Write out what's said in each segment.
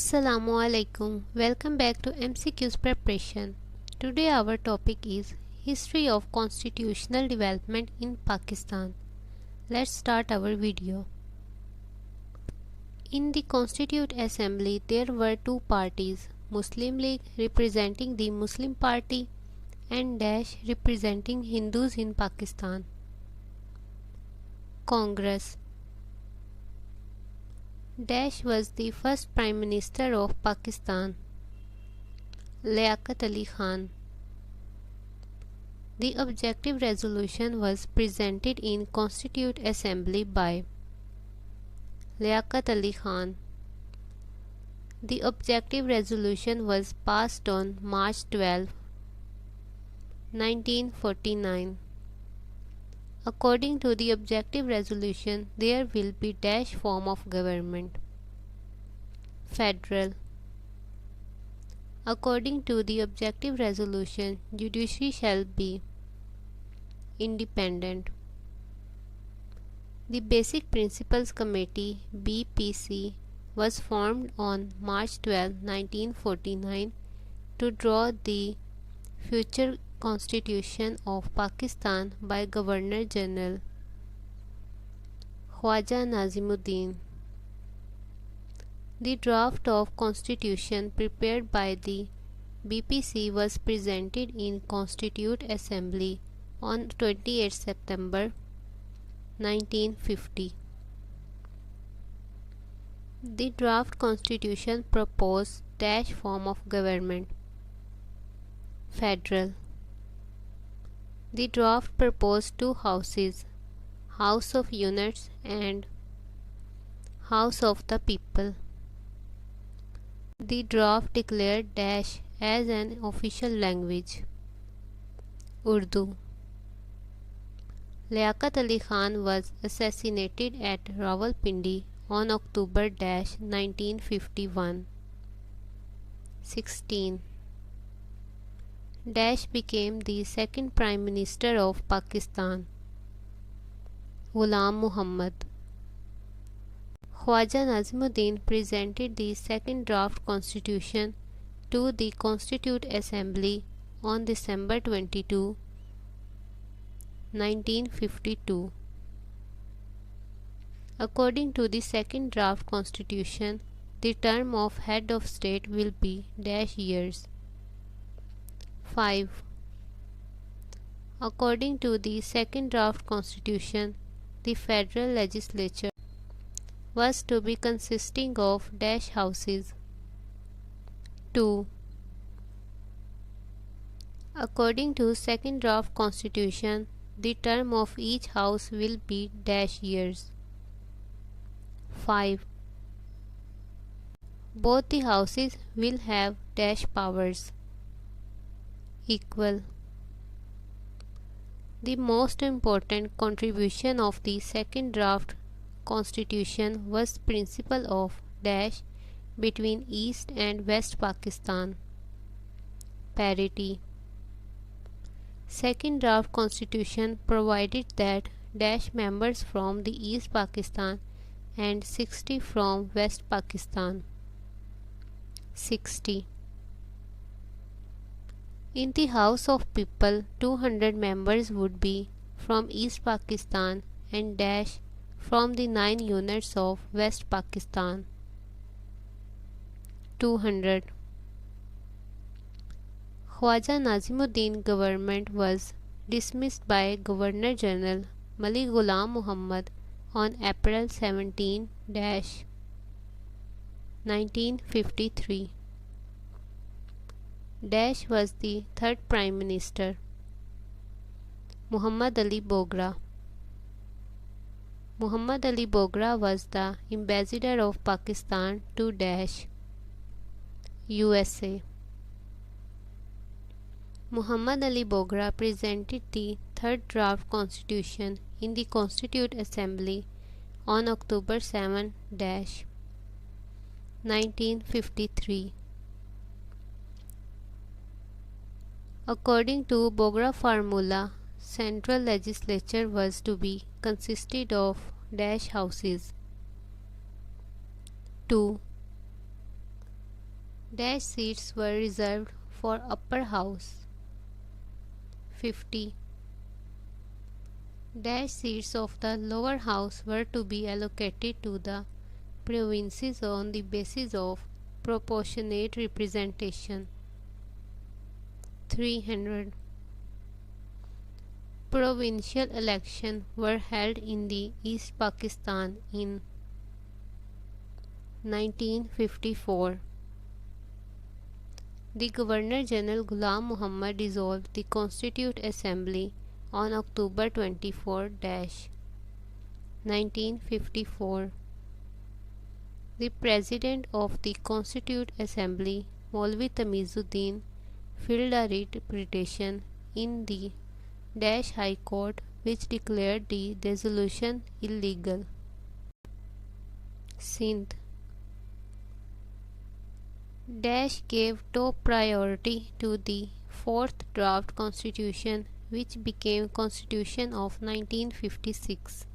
Assalamu alaikum. Welcome back to MCQs Preparation. Today our topic is History of Constitutional Development in Pakistan. Let's start our video. In the Constituent Assembly there were two parties, Muslim League representing the Muslim Party and Dash representing Hindus in Pakistan. Congress. Dash was the first Prime Minister of Pakistan. Liaquat Ali Khan. The objective resolution was presented in Constituent Assembly by Liaquat Ali Khan. The objective resolution was passed on March 12, 1949. According to the objective resolution, there will be dash form of government. Federal. According to the objective resolution, judiciary shall be independent. The Basic Principles Committee (BPC) was formed on March 12, 1949 to draw the future Constitution of Pakistan by Governor General Khwaja Nazimuddin. The draft of Constitution prepared by the BPC was presented in Constituent Assembly on 28 September 1950. The draft Constitution proposed dash form of government. Federal. The draft proposed two houses, House of Units and House of the People. The draft declared dash as an official language. Urdu. Liaquat Ali Khan was assassinated at Rawalpindi on October 1951. 16. Dash became the second Prime Minister of Pakistan. Ghulam Muhammad. Khwaja Nazimuddin presented the second draft constitution to the Constituent Assembly on December 22, 1952. According to the second draft constitution, the term of head of state will be dash years. 5. According to the second draft constitution, the federal legislature was to be consisting of dash houses. 2. According to second draft constitution, the term of each house will be dash years. 5. Both the houses will have dash powers. Equal. The most important contribution of the second draft constitution was principle of dash between East and West Pakistan. Parity. Second draft constitution provided that dash members from the East Pakistan and 60 from West Pakistan. 60. In the House of People, 200 members would be from East Pakistan and dash from the 9 units of West Pakistan. 200. Khwaja Nazimuddin government was dismissed by Governor General Malik Ghulam Muhammad on April 17, 1953. Dash was the third Prime Minister. Muhammad Ali Bogra. Muhammad Ali Bogra was the ambassador of Pakistan to dash USA. Muhammad Ali Bogra presented the third draft constitution in the Constituent Assembly on October 7, 1953. According to Bogra formula, central legislature was to be consisted of dash houses. 2. Dash seats were reserved for upper house. 50. Dash seats of the lower house were to be allocated to the provinces on the basis of proportionate representation. 300. Provincial elections were held in the East Pakistan in 1954. The Governor-General Ghulam Muhammad dissolved the Constituent Assembly on October 24, 1954. The President of the Constituent Assembly, Maulvi Tamizuddin, filed a writ petition in the High Court which declared the resolution illegal. Sindh gave top priority to the fourth draft constitution which became Constitution of 1956.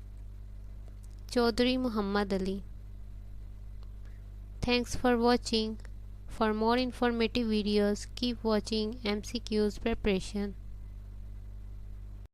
Chaudhry Muhammad Ali. Thanks for watching. For more informative videos, keep watching MCQs Preparation.